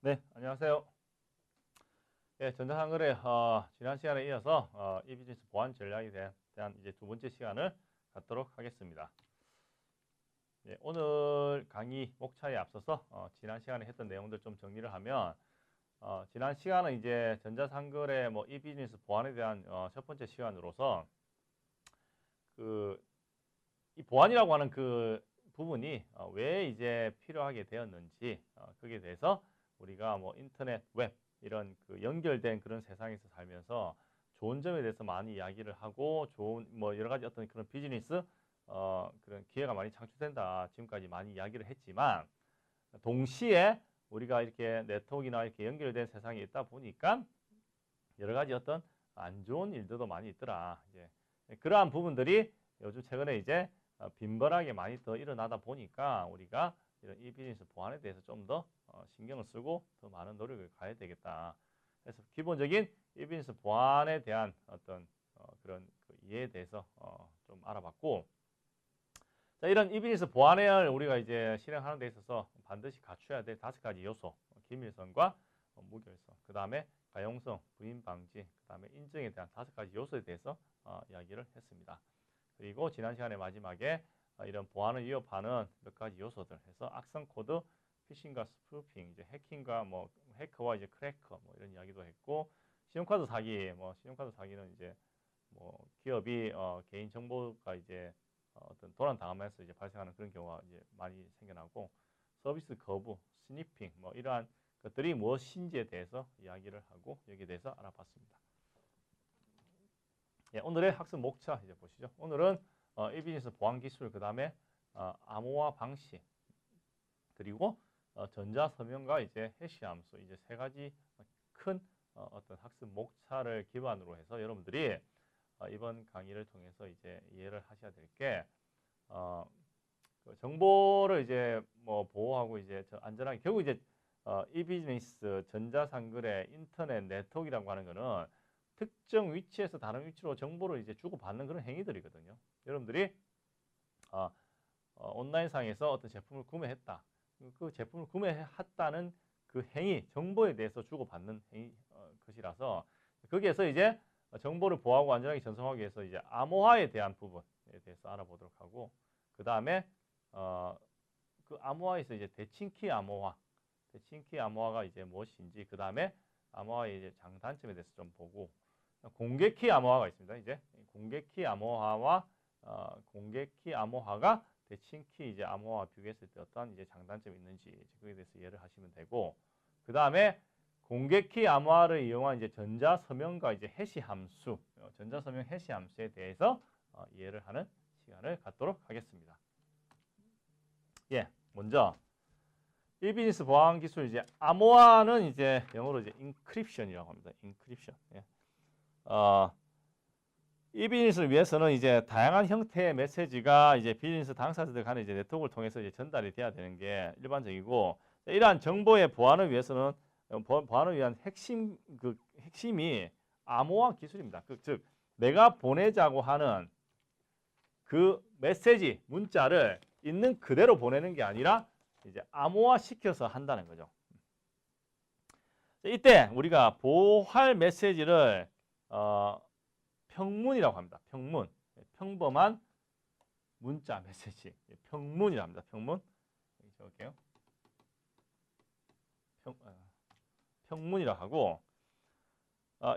네, 안녕하세요. 예, 전자상거래 지난 시간에 이어서 이비즈니스 보안 전략에 대한 이제 두 번째 시간을 갖도록 하겠습니다. 예, 오늘 강의 목차에 앞서서 지난 시간에 했던 내용들 좀 정리를 하면 지난 시간은 이제 전자상거래 이비즈니스 보안에 대한 첫 번째 시간으로서 이 보안이라고 하는 그 부분이 왜 이제 필요하게 되었는지 거기에 대해서 우리가 인터넷, 웹 이런 그 연결된 그런 세상에서 살면서 좋은 점에 대해서 많이 이야기를 하고 좋은 여러 가지 어떤 그런 비즈니스 그런 기회가 많이 창출된다. 지금까지 많이 이야기를 했지만 동시에 우리가 이렇게 네트워크나 이렇게 연결된 세상에 있다 보니까 여러 가지 어떤 안 좋은 일들도 많이 있더라. 이제 그러한 부분들이 요즘 최근에 이제 빈번하게 많이 더 일어나다 보니까 우리가 이런 이 비즈니스 보안에 대해서 좀 더 신경을 쓰고 더 많은 노력을 가야 되겠다. 그래서 기본적인 이 비즈니스 보안에 대한 어떤 그런 그 이해에 대해서 좀 알아봤고, 자, 이런 이 비즈니스 보안을 우리가 이제 실행하는 데 있어서 반드시 갖춰야 될 5가지 요소, 기밀성과 무결성, 그 다음에 가용성, 부인 방지, 그 다음에 인증에 대한 5가지 요소에 대해서 이야기를 했습니다. 그리고 지난 시간에 마지막에 이런 보안을 위협하는 몇 가지 요소들 해서 악성 코드, 피싱과 스푸핑, 이제 해킹과 해커와 이제 크래커 이런 이야기도 했고, 신용카드 사기, 신용카드 사기는 이제 기업이 개인 정보가 이제 어떤 도난 당하면서 이제 발생하는 그런 경우가 이제 많이 생겨나고, 서비스 거부, 스니핑 이러한 것들이 무엇인지에 대해서 이야기를 하고 여기에 대해서 알아봤습니다. 예, 오늘의 학습 목차 이제 보시죠. 오늘은 이 비즈니스 보안 기술, 그 다음에 암호화 방식, 그리고 전자 서명과 이제 해시 함수, 이제 3가지 큰 어떤 학습 목차를 기반으로 해서 여러분들이 이번 강의를 통해서 이제 이해를 하셔야 될 게 그 정보를 이제 보호하고 이제 안전하게, 결국 이제 이 비즈니스, 전자상거래, 인터넷 네트워크라고 하는 거는 특정 위치에서 다른 위치로 정보를 이제 주고받는 그런 행위들이거든요. 여러분들이 온라인상에서 어떤 제품을 구매했다. 그 제품을 구매했다는 그 행위, 정보에 대해서 주고받는 행위 것이라서, 거기에서 이제 정보를 보호하고 안전하게 전송하기 위해서 이제 암호화에 대한 부분에 대해서 알아보도록 하고, 그 다음에 그 암호화에서 이제 대칭키 암호화가 이제 무엇인지, 그 다음에 암호화의 이제 장단점에 대해서 좀 보고, 공개키 암호화가 있습니다. 이제 공개키 암호화와 공개키 암호화가 대칭키 이제 암호화와 비교했을 때 어떠한 이제 장단점이 있는지 그에 대해서 이해를 하시면 되고, 그 다음에 공개키 암호화를 이용한 이제 전자서명과 이제 해시 함수, 전자서명 해시 함수에 대해서 이해를 하는 시간을 갖도록 하겠습니다. 예, 먼저 이 비즈니스 보안 기술, 이제 암호화는 이제 영어로 이제 인크립션이라고 합니다. 인크립션. 예. 이 비즈니스를 위해서는 이제 다양한 형태의 메시지가 이제 비즈니스 당사자들 간의 이제 네트워크를 통해서 이제 전달이 돼야 되는 게 일반적이고, 이러한 정보의 보안을 위해서는 보안을 위한 핵심이 암호화 기술입니다. 즉 내가 보내자고 하는 그 메시지, 문자를 있는 그대로 보내는 게 아니라 이제 암호화 시켜서 한다는 거죠. 이때 우리가 보호할 메시지를 평문이라고 합니다. 평문. 평범한 문자 메시지. 평문이라고 합니다. 평문. 여기 적을게요. 평문이라고 하고,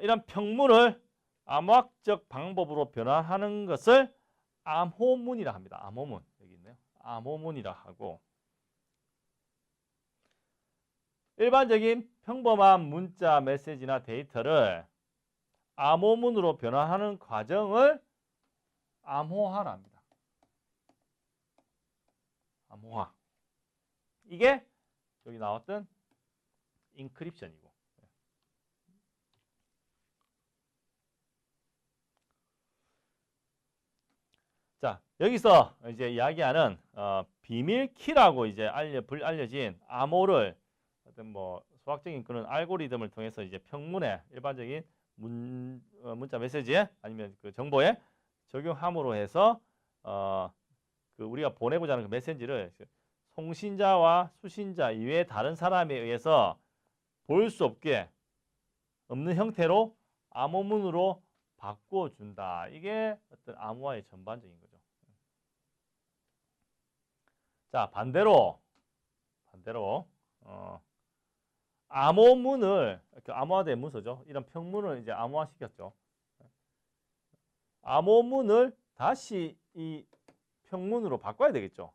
이런 평문을 암호학적 방법으로 변환하는 것을 암호문이라 합니다. 암호문. 여기 있네요. 암호문이라 하고, 일반적인 평범한 문자 메시지나 데이터를 암호문으로 변환하는 과정을 암호화라 합니다. 암호화. 이게 여기 나왔던 인크립션이고. 자, 여기서 이제 이야기하는 비밀키라고 이제 알려진 암호를 어떤 수학적인 그런 알고리즘을 통해서 이제 평문에 일반적인 문자 메시지에 아니면 그 정보에 적용함으로 해서 그 우리가 보내고자 하는 그 메시지를 송신자와 수신자 이외의 다른 사람에 의해서 볼 수 없는 형태로 암호문으로 바꿔준다. 이게 어떤 암호화의 전반적인 거죠. 자, 반대로 암호문을 암호화된 문서죠. 이런 평문을 이제 암호화시켰죠. 암호문을 다시 이 평문으로 바꿔야 되겠죠.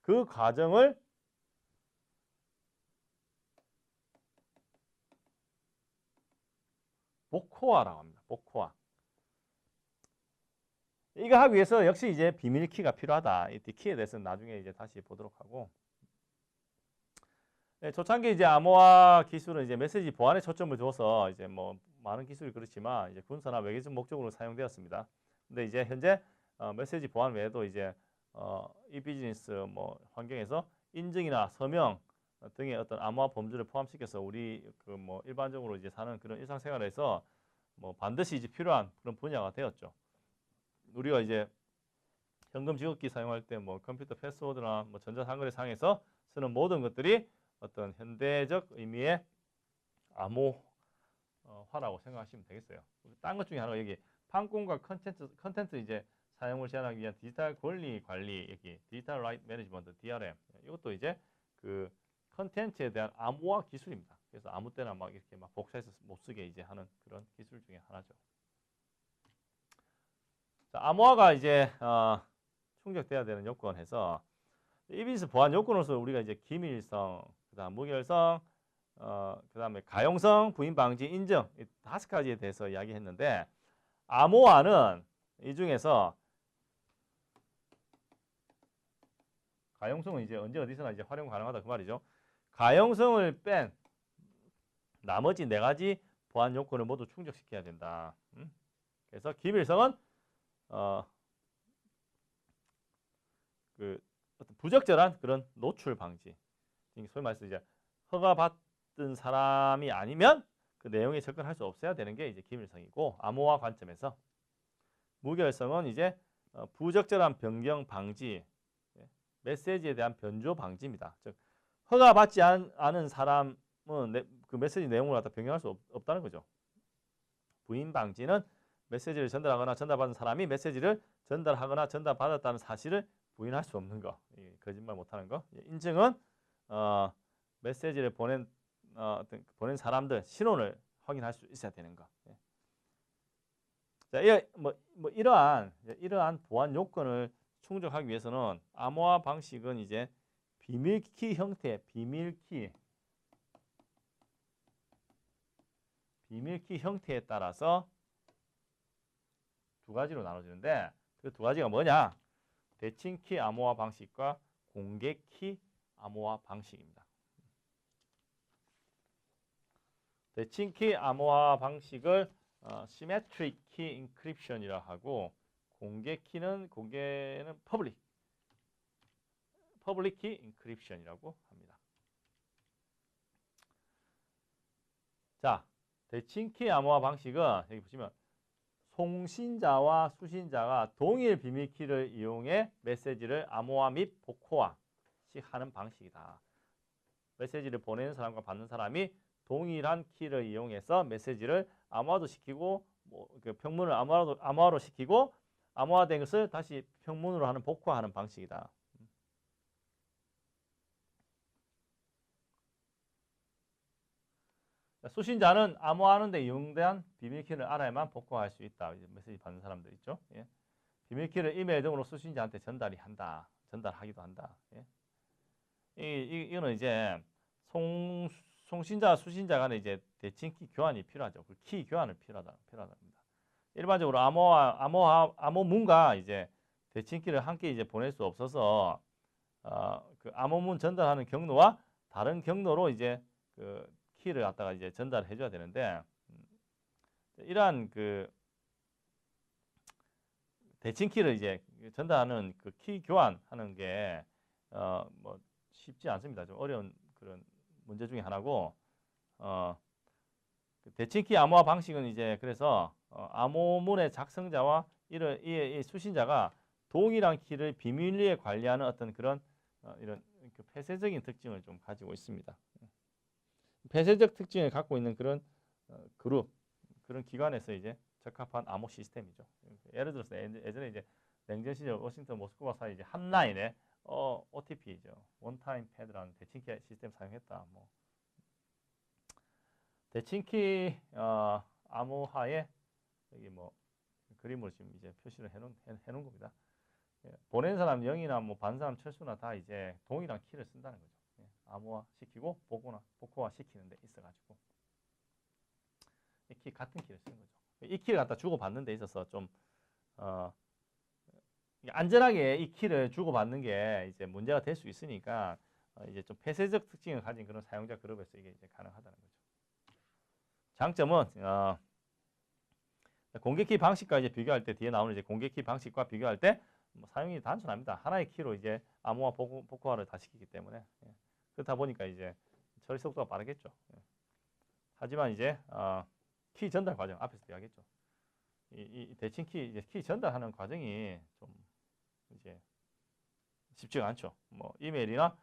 그 과정을 복호화라고 합니다. 복호화. 이거 하기 위해서 역시 이제 비밀키가 필요하다. 이 키에 대해서는 나중에 이제 다시 보도록 하고. 네, 초창기 이제 암호화 기술은 이제 메시지 보안에 초점을 두어서 이제 뭐 많은 기술이 그렇지만 이제 군사나 외교적 목적으로 사용되었습니다. 근데 이제 현재 메시지 보안 외에도 이제 이 비즈니스 뭐 환경에서 인증이나 서명 등의 어떤 암호화 범주를 포함시켜서 우리 그 뭐 일반적으로 이제 사는 그런 일상생활에서 뭐 반드시 이제 필요한 그런 분야가 되었죠. 우리가 이제 현금 지급기 사용할 때 뭐 컴퓨터 패스워드나 뭐 전자상거래 상에서 쓰는 모든 것들이 어떤 현대적 의미의 암호화라고 생각하시면 되겠어요. 딴 것 중에 하나가 여기 판권과 컨텐츠 이제 사용을 제한하기 위한 디지털 권리 관리, 여기 디지털 라이트 매니지먼트 DRM, 이것도 이제 그 컨텐츠에 대한 암호화 기술입니다. 그래서 아무 때나 막 이렇게 막 복사해서 못 쓰게 이제 하는 그런 기술 중에 하나죠. 자, 암호화가 이제 충족돼야 되는 요건에서 EBS 보안 요건으로서 우리가 이제 기밀성, 그다음 무결성, 그다음에 가용성, 부인 방지, 인증 이 5가지에 대해서 이야기했는데 암호화는 이 중에서 가용성은 이제 언제 어디서나 이제 활용 가능하다 그 말이죠. 가용성을 뺀 나머지 4가지 보안 요건을 모두 충족시켜야 된다. 그래서 기밀성은 그 어떤 부적절한 그런 노출 방지. 소위 말해서 이제 허가받은 사람이 아니면 그 내용에 접근할 수 없어야 되는 게 이제 기밀성이고, 암호화 관점에서 무결성은 이제 부적절한 변경 방지, 메시지에 대한 변조 방지입니다. 즉 허가받지 않은 사람은 그 메시지 내용을 갖다 변경할 수 없다는 거죠. 부인 방지는 메시지를 전달하거나 전달받은 사람이 메시지를 전달하거나 전달받았다는 사실을 부인할 수 없는 거, 거짓말 못하는 거. 인증은 메시지를 보낸 사람들 신원을 확인할 수 있어야 되는 거. 자, 이러한 보안 요건을 충족하기 위해서는 암호화 방식은 이제 비밀키 형태, 비밀키 형태에 따라서 2가지로 나눠지는데 그 2가지가 뭐냐? 대칭키 암호화 방식과 공개키 암호화 방식입니다. 대칭키 암호화 방식을 Symmetric Key Encryption이라 하고, 공개는 Public Key Encryption이라고 합니다. 자, 대칭키 암호화 방식은 여기 보시면 송신자와 수신자가 동일 비밀키를 이용해 메시지를 암호화 및 복호화식 하는 방식이다. 메시지를 보내는 사람과 받는 사람이 동일한 키를 이용해서 메시지를 암호화도 시키고, 그 평문을 암호화로 시키고, 암호화된 것을 다시 평문으로 하는 복호화하는 방식이다. 수신자는 암호화하는 데 이용된 비밀키를 알아야만 복호할 수 있다. 이제 메시지 받는 사람들 있죠. 예. 비밀키를 이메일 등으로 수신자한테 전달하기도 한다. 예. 이거는 이제 송신자, 수신자 간에 이제 대칭키 교환이 필요하죠. 그 키 교환을 필요하답니다. 일반적으로 암호문과 이제 대칭키를 함께 이제 보낼 수 없어서 그 암호문 전달하는 경로와 다른 경로로 이제 그 키를 갖다가 이제 전달해 줘야 되는데, 이러한 그 대칭키를 이제 전달하는 그 키 교환하는 게 뭐 쉽지 않습니다. 좀 어려운 그런 문제 중에 하나고, 대칭키 암호화 방식은 이제 그래서 암호문의 작성자와 이 수신자가 동일한 키를 비밀리에 관리하는 어떤 그런 이런 그 폐쇄적인 특징을 좀 가지고 있습니다. 폐쇄적 특징을 갖고 있는 그런 그룹, 그런 기관에서 이제 적합한 암호 시스템이죠. 예를 들어서 예전에 이제 냉전 시절 워싱턴 모스크바 사이 이제 한 라인에 OTP죠. 원타임 패드라는 대칭키 시스템 사용했다. 뭐 대칭키 암호화에 여기 뭐 그림으로 지금 이제 표시를 해놓은 겁니다. 보낸 사람 0이나 뭐 반 사람 철수나 다 이제 동일한 키를 쓴다는 거죠. 암호화 시키고 복호화 시키는 데 있어가지고 이 키 같은 키를 쓰는 거죠. 이 키를 갖다 주고받는 데 있어서 좀 안전하게 이 키를 주고받는 게 이제 문제가 될 수 있으니까 이제 좀 폐쇄적 특징을 가진 그런 사용자 그룹에서 이게 이제 가능하다는 거죠. 장점은 공개키 방식과 이제 비교할 때 뒤에 나오는 이제 공개키 방식과 비교할 때 뭐 사용이 단순합니다. 하나의 키로 이제 암호화 복호화를 다 시키기 때문에 그렇다 보니까 이제 처리 속도가 빠르겠죠. 하지만 이제 키 전달 과정 앞에서 이야기했죠. 이 대칭키 이제 키 전달하는 과정이 좀 이제 쉽지가 않죠. 뭐 이메일이나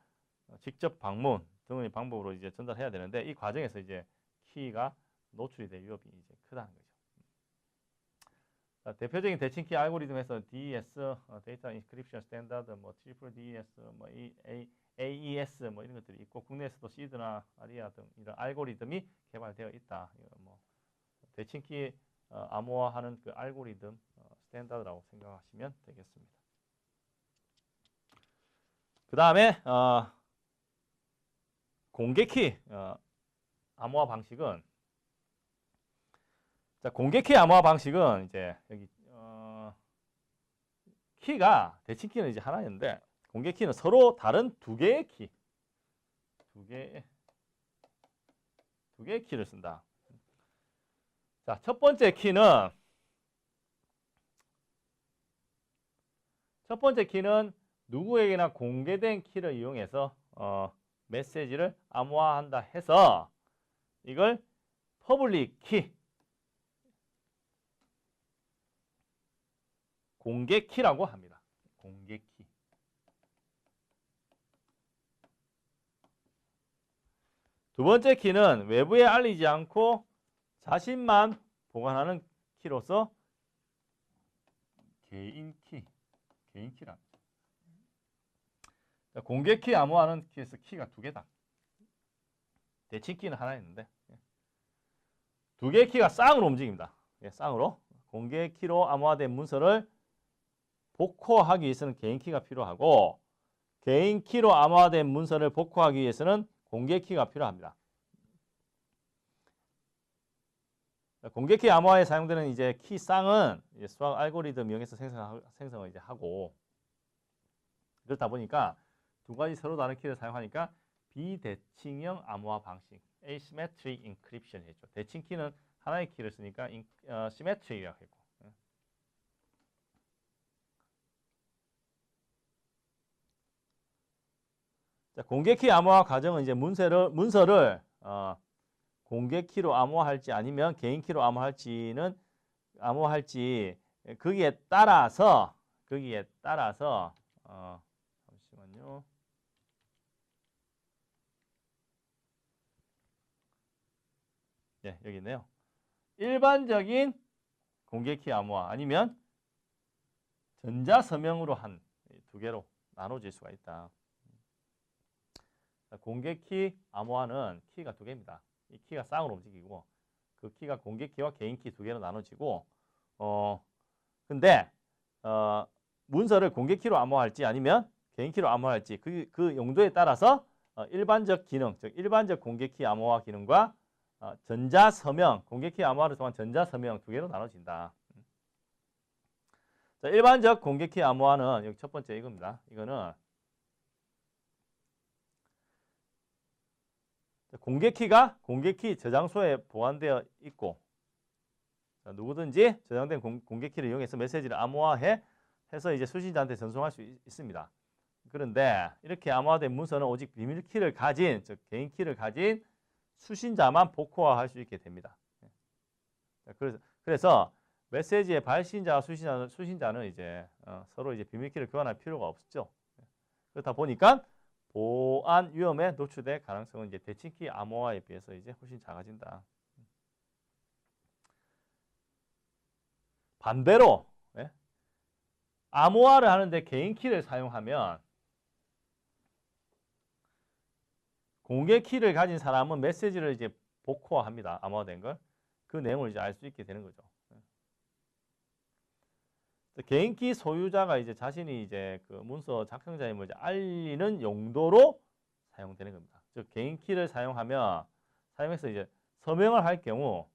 직접 방문 등의 방법으로 이제 전달해야 되는데 이 과정에서 이제 키가 노출이 될 위협이 이제 크다는 거죠. 대표적인 대칭키 알고리즘에서 DES, 데이터 인크립션 스탠다드, 뭐 트리플 DES, 뭐 AES 뭐 이런 것들이 있고 국내에서도 시드나 아리아 등 이런 알고리즘이 개발되어 있다. 뭐 대칭키 암호화하는 그 알고리즘 스탠다드라고 생각하시면 되겠습니다. 그 다음에 공개키 암호화 방식은 자, 공개키 암호화 방식은 이제 여기 키가 대칭키는 이제 하나였는데 공개키는 서로 다른 두 개의 키, 두 개의 키를 쓴다. 자, 첫 번째 키는 누구에게나 공개된 키를 이용해서 메시지를 암호화한다 해서 이걸 퍼블릭 키, 공개키라고 합니다. 공개키. 두 번째 키는 외부에 알리지 않고 자신만 보관하는 키로서 개인키라. 공개키 암호화하는 키에서 키가 두 개다. 대칭키는 하나 있는데 두 개의 키가 쌍으로 움직입니다. 쌍으로. 공개키로 암호화된 문서를 복호하기 위해서는 개인키가 필요하고 개인키로 암호화된 문서를 복호하기 위해서는 공개키가 필요합니다. 공개키 암호화에 사용되는 이제 키 쌍은 이제 수학 알고리즘 이용해서 생성을 이제 하고 그렇다 보니까 두 가지 서로 다른 키를 사용하니까 비대칭형 암호화 방식 asymmetric encryption 했죠. 대칭키는 하나의 키를 쓰니까 symmetric이라고 했고 자, 공개키 암호화 과정은 이제 문서를 공개키로 암호화할지 아니면 개인키로 암호화할지 거기에 따라서 잠시만요. 네, 여기 있네요. 일반적인 공개키 암호화 아니면 전자서명으로 한 두 개로 나눠질 수가 있다. 공개키 암호화는 키가 두 개입니다. 이 키가 쌍으로 움직이고 그 키가 공개키와 개인키 두 개로 나눠지고 근데 문서를 공개키로 암호화할지 아니면 개인키로 암호화할지 그 용도에 따라서 일반적 기능, 즉 일반적 공개키 암호화 기능과 전자서명, 공개키 암호화를 통한 전자서명 두 개로 나눠진다. 자, 일반적 공개키 암호화는 여기 첫 번째 이겁니다. 이거는 공개키가 공개키 저장소에 보관되어 있고 자, 누구든지 저장된 공개키를 이용해서 메시지를 암호화해서 이제 수신자한테 전송할 수 있습니다. 그런데 이렇게 암호화된 문서는 오직 비밀키를 가진 즉 개인키를 가진 수신자만 복호화할 수 있게 됩니다. 그래서 메시지의 발신자와 수신자는 이제 서로 이제 비밀키를 교환할 필요가 없죠. 그렇다 보니까 보안 위험에 노출될 가능성은 이제 대칭키 암호화에 비해서 이제 훨씬 작아진다. 반대로 예? 암호화를 하는데 개인 키를 사용하면 공개 키를 가진 사람은 메시지를 이제 복호화합니다. 암호화된 걸. 그 내용을 이제 알 수 있게 되는 거죠. 개인키 소유자가 이제 자신이 이제 그 문서 작성자임을 이제 알리는 용도로 사용되는 겁니다. 즉 개인키를 사용해서 이제 서명을 할 경우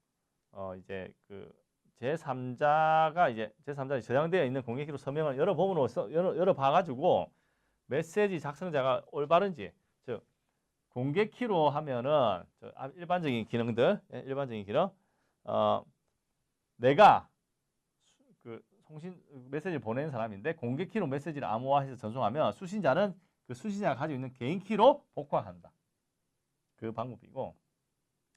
이제 그 제3자에 저장되어 있는 공개키로 서명을 열어봐 가지고 메시지 작성자가 올바른지, 즉 공개키로 하면은 일반적인 기능들, 일반적인 기능, 내가 그 메시지를 보내는 사람인데 공개키로 메시지를 암호화해서 전송하면 수신자는 그 수신자가 가지고 있는 개인키로 복화한다. 그 방법이고,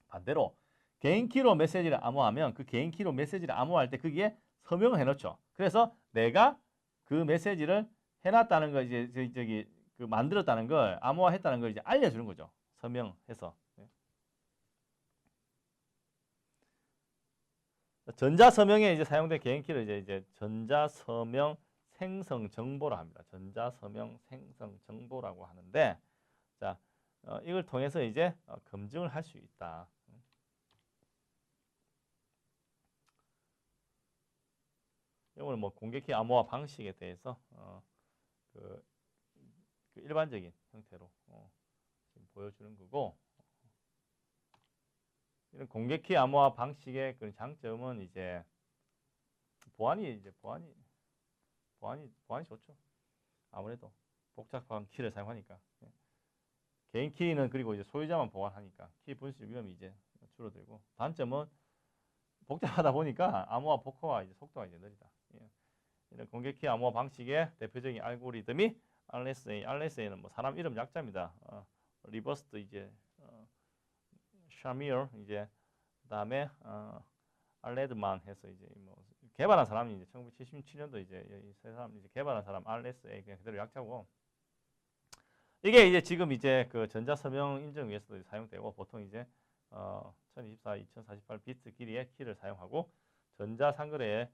반대로 개인키로 메시지를 암호하면 그 개인키로 메시지를 암호할 때 거기에 서명을 해놓죠. 그래서 내가 그 메시지를 해놨다는 걸 이제 저기 그 만들었다는 걸 암호화했다는 걸 이제 알려주는 거죠. 서명해서. 전자서명에 이제 사용된 개인키를 이제 전자서명 생성 정보라 합니다. 전자서명 생성 정보라고 하는데, 자, 이걸 통해서 이제 검증을 할 수 있다. 이거는 뭐 공개키 암호화 방식에 대해서 그 일반적인 형태로 지금 보여주는 거고, 이런 공개키 암호화 방식의 그 장점은 이제 보안이 좋죠. 아무래도 복잡한 키를 사용하니까. 개인 키는 그리고 이제 소유자만 보관하니까 키 분실 위험이 이제 줄어들고, 단점은 복잡하다 보니까 암호화 복호화 이제 속도가 이제 느리다. 이런 공개키 암호화 방식의 대표적인 알고리즘이 RSA는 뭐 사람 이름 약자입니다. 리버스드 이제 샤미어 이제 그다음에 알레드만 해서 이제 뭐 개발한 사람이 이제 1977년도 이제 이 세 사람 이제 개발한 사람 RSA 그냥 그대로 약자고, 이게 이제 지금 이제 그 전자서명 인증 위해서도 사용되고, 보통 이제 1024, 2048 비트 길이의 키를 사용하고 전자상거래에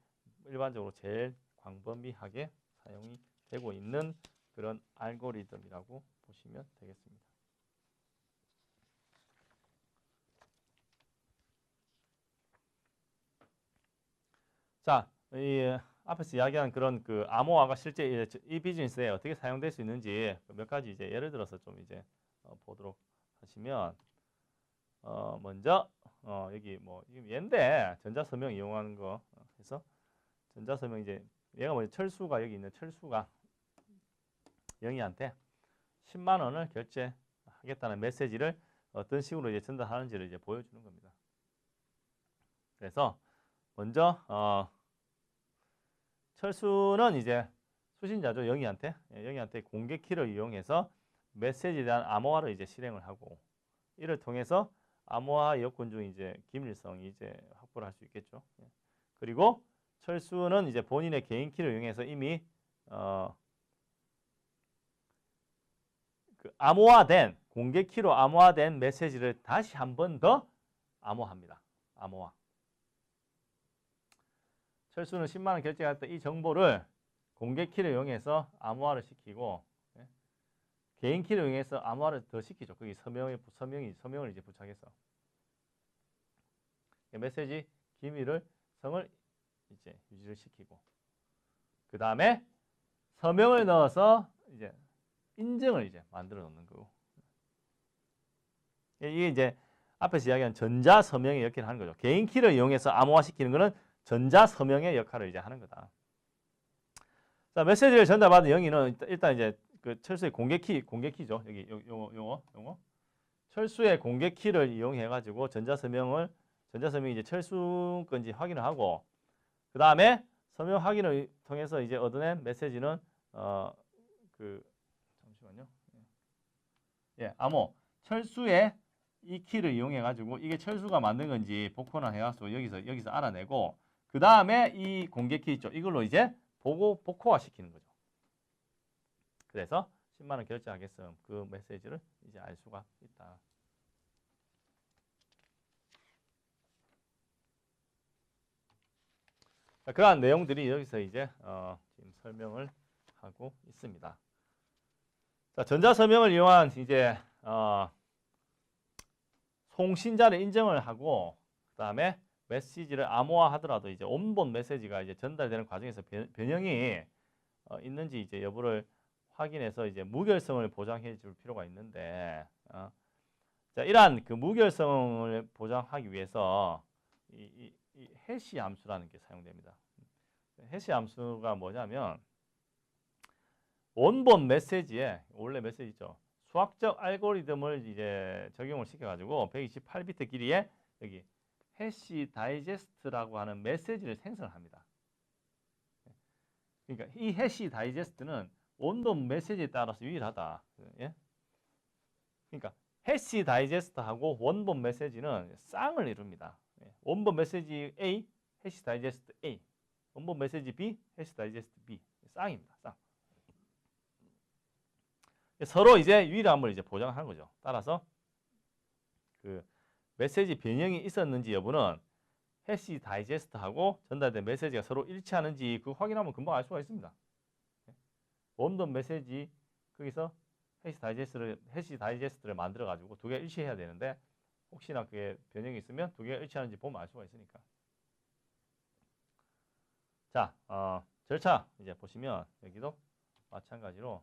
일반적으로 제일 광범위하게 사용이 되고 있는 그런 알고리즘이라고 보시면 되겠습니다. 자, 이 앞에서 이야기한 그런 그 암호화가 실제 이 비즈니스에 어떻게 사용될 수 있는지 몇 가지 이제 예를 들어서 좀 이제 보도록 하시면, 먼저 여기 뭐 얘인데 전자서명 이용하는 거 해서 전자서명 이제 얘가 뭐냐, 철수가 여기 있는 철수가 영희한테 10만 원을 결제하겠다는 메시지를 어떤 식으로 이제 전달하는지를 이제 보여주는 겁니다. 그래서 먼저 철수는 이제 수신자죠. 영희한테 공개 키를 이용해서 메시지에 대한 암호화를 이제 실행을 하고, 이를 통해서 암호화 여건 중 이제 기밀성이 이제 확보를 할 수 있겠죠. 그리고 철수는 이제 본인의 개인 키를 이용해서 이미 그 암호화된 공개 키로 암호화된 메시지를 다시 한 번 더 암호화합니다. 암호화. 철수는 10만 원 결제할 때 이 정보를 공개 키를 이용해서 암호화를 시키고, 개인 키를 이용해서 암호화를 더 시키죠. 거기 서명을 이제 부착해서 메시지 기밀성을 이제 유지를 시키고, 그 다음에 서명을 넣어서 이제 인증을 이제 만들어 놓는 거고, 이게 이제 앞에서 이야기한 전자 서명의 역할을 하는 거죠. 개인 키를 이용해서 암호화 시키는 거는 전자 서명의 역할을 이제 하는 거다. 자, 메시지를 전달받은 영희는 일단 이제 그 철수의 공개키죠. 여기 요거 철수의 공개키를 이용해 가지고 전자서명이 이제 철수 건지 확인을 하고, 그 다음에 서명 확인을 통해서 이제 얻어낸 메시지는 잠시만요. 암호 철수의 이 키를 이용해 가지고 이게 철수가 만든 건지 복호나 해가지고 여기서 알아내고, 그 다음에 이 공개키 있죠. 이걸로 이제 복호화 시키는 거죠. 그래서 10만 원 결제하겠음. 그 메시지를 이제 알 수가 있다. 자, 그러한 내용들이 여기서 이제 지금 설명을 하고 있습니다. 자, 전자서명을 이용한 이제 송신자를 인정을 하고 그다음에 메시지를 암호화하더라도 이제 원본 메시지가 이제 전달되는 과정에서 변형이 있는지 이제 여부를 확인해서 이제 무결성을 보장해 줄 필요가 있는데 자, 이러한 그 무결성을 보장하기 위해서 이 해시 함수라는 게 사용됩니다. 해시 함수가 뭐냐면 원본 메시지에 원래 메시지죠. 수학적 알고리즘을 이제 적용을 시켜가지고 128비트 길이에 여기 해시 다이제스트라고 하는 메시지를 생성합니다. 그러니까 이 해시 다이제스트는 원본 메시지에 따라서 유일하다. 예? 그러니까 해시 다이제스트하고 원본 메시지는 쌍을 이룹니다. 원본 메시지 A, 해시 다이제스트 A. 원본 메시지 B, 해시 다이제스트 B. 쌍입니다. 쌍. 서로 이제 유일함을 이제 보장하는 거죠. 따라서 그 메시지 변형이 있었는지 여부는 해시 다이제스트하고 전달된 메시지가 서로 일치하는지 그 확인하면 금방 알 수가 있습니다. 원본 메시지 거기서 해시 다이제스트를 만들어 가지고 두 개가 일치해야 되는데 혹시나 그게 변형이 있으면 두 개가 일치하는지 보면 알 수가 있으니까. 자, 절차 이제 보시면 여기도 마찬가지로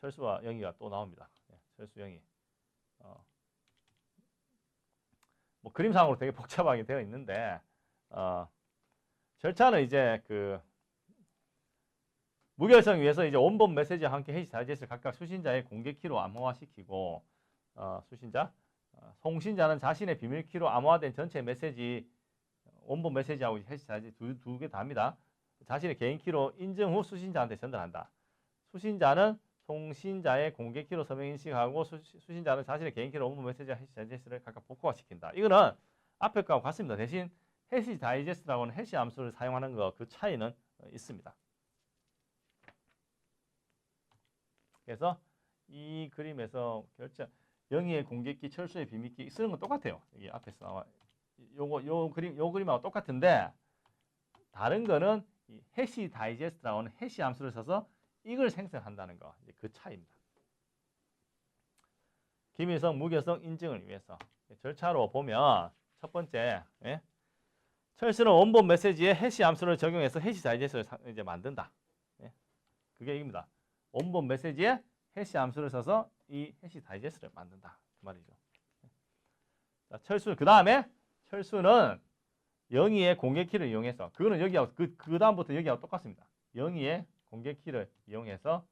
철수와 영희가 또 나옵니다. 철수 영희. 뭐 그림상으로 되게 복잡하게 되어 있는데 절차는 이제 그 무결성 위해서 이제 원본 메시지와 함께 해시 다이제스트를 각각 수신자의 공개키로 암호화시키고 송신자는 자신의 비밀키로 암호화된 전체 메시지 원본 메시지하고 해시 다이제스트 두 개 다입니다. 자신의 개인키로 인증 후 수신자한테 전달한다. 수신자는 송신자의 공개키로 서명 인식하고 수신자는 자신의 개인키로 원본 메시지와 해시 다이제스트를 각각 복구화시킨다. 이거는 앞에 거하고 같습니다. 대신 해시 다이제스트라고 하는 해시 함수를 사용하는 거 그 차이는 있습니다. 그래서 이 그림에서 영희의 공개키, 철수의 비밀키 쓰는 건 똑같아요. 여기 앞에서 나와 요 그림하고 똑같은데 다른 거는 이 해시 다이제스트라고 하는 해시 함수를 써서 이걸 생성한다는 거. 이제 그 차이입니다. 기밀성, 무결성 인증을 위해서 절차로 보면 첫 번째, 철수는 원본 메시지에 해시 함수를 적용해서 해시 다이제스트를 이제 만든다. 그게 이겁니다. 원본 메시지에 해시 함수를 써서 이 해시 다이제스트를 만든다. 그 말이죠. 자, 철수 그 다음에 철수는 영희의 공개키를 이용해서 그거는 여기하고 그 다음부터 여기하고 똑같습니다. 영희의 공개키를 이용해서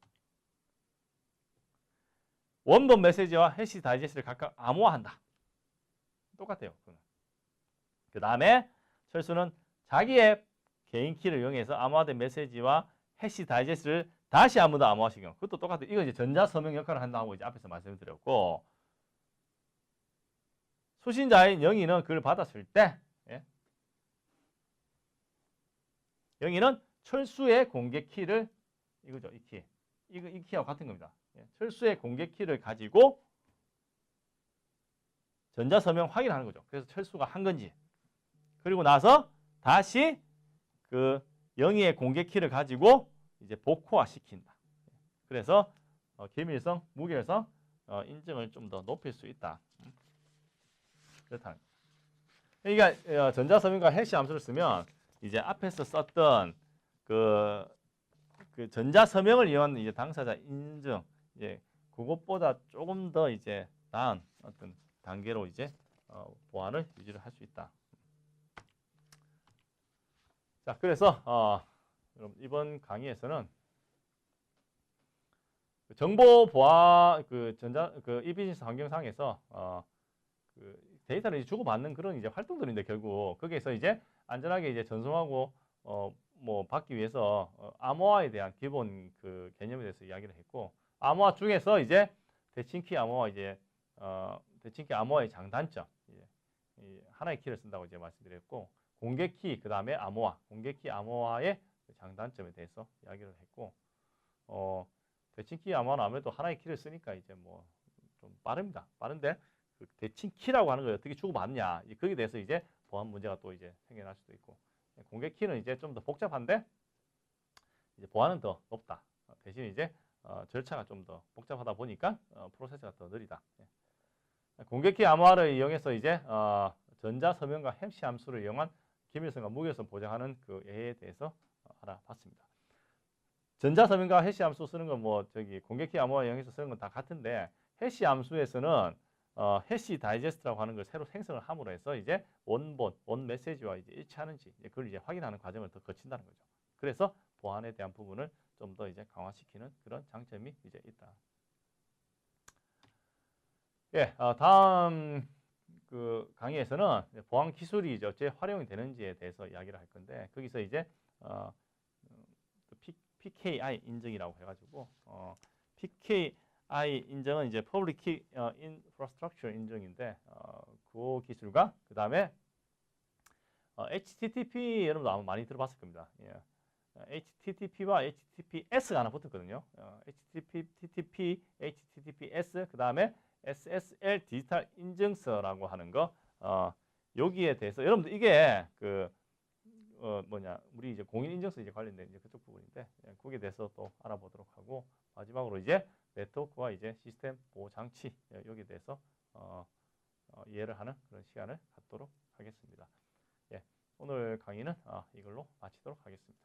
원본 메시지와 해시 다이제스트를 각각 암호화한다. 똑같아요. 그 다음에 철수는 자기의 개인 키를 이용해서 암호화된 메시지와 해시 다이제스트를 다시 한 번 더 암호화시켜. 그것도 똑같아요. 이거 이제 전자서명 역할을 한다고 이제 앞에서 말씀드렸고 수신자인 영희는 그걸 받았을 때 영희는 철수의 공개 키를 이거죠. 이 키. 이 키하고 같은 겁니다. 철수의 공개 키를 가지고 전자서명 확인하는 거죠. 그래서 철수가 한 건지. 그리고 나서 다시 그 영희의 공개 키를 가지고 이제 복호화 시킨다. 그래서 기밀성, 무결성 인증을 좀 더 높일 수 있다. 그렇다는 거죠. 그러니까 전자서명과 해시 함수를 쓰면 이제 앞에서 썼던 그 전자서명을 이용한 이제 당사자 인증 이제 그것보다 조금 더 이제 나은 어떤 단계로 이제 보안을 유지를 할 수 있다. 자, 그래서 이번 강의에서는 정보 보안 이 비즈니스 환경상에서 그 데이터를 주고받는 그런 이제 활동들인데 결국 거기에서 이제 안전하게 이제 전송하고 뭐 받기 위해서 암호화에 대한 기본 그 개념에 대해서 이야기를 했고 암호화 중에서 이제 대칭키 암호화 대칭키 암호화의 장단점 하나의 키를 쓴다고 이제 말씀드렸고 공개키 그 다음에 암호화 공개키 암호화의 장단점에 대해서 이야기를 했고 대칭키 아무래도 하나의 키를 쓰니까 이제 뭐 좀 빠릅니다. 빠른데 그 대칭키라고 하는 걸 어떻게 주고받느냐 거기에 대해서 이제 보안 문제가 또 이제 생겨날 수도 있고 공개 키는 이제 좀 더 복잡한데 이제 보안은 더 높다. 대신 이제 절차가 좀 더 복잡하다 보니까 프로세스가 더 느리다. 공개키 암호화를 이용해서 이제 전자 서명과 해시 함수를 이용한 기밀성과 무결성 보장하는 그 예에 대해서 알아봤습니다. 전자 서명과 해시 함수 쓰는 건 뭐 저기 공개키 암호화 이용해서 쓰는 건 다 같은데 해시 함수에서는 해시 다이제스트라고 하는 걸 새로 생성을 함으로 해서 이제 원 메시지와 이제 일치하는지 그걸 이제 확인하는 과정을 더 거친다는 거죠. 그래서 보안에 대한 부분을 좀 더 이제 강화시키는 그런 장점이 이제 있다. 예, 다음 그 강의에서는 보안 기술이 이제 어째 활용이 되는지에 대해서 이야기를 할 건데 거기서 이제 PKI 인증이라고 해가지고 PKI 인증은 이제 Public Key Infrastructure 인증인데 그 기술과 그 다음에 HTTP 여러분도 아마 많이 들어봤을 겁니다. 예. HTTP와 HTTPS가 하나 붙었거든요. HTTPS 그 다음에 SSL 디지털 인증서라고 하는 거 여기에 대해서 여러분들 이게 그 우리 이제 공인 인증서 이제 관련된 이제 그쪽 부분인데 거기에 대해서 또 알아보도록 하고 마지막으로 이제 네트워크와 이제 시스템 보호 장치 여기에 대해서 이해를 하는 그런 시간을 갖도록 하겠습니다. 예, 오늘 강의는 이걸로 마치도록 하겠습니다.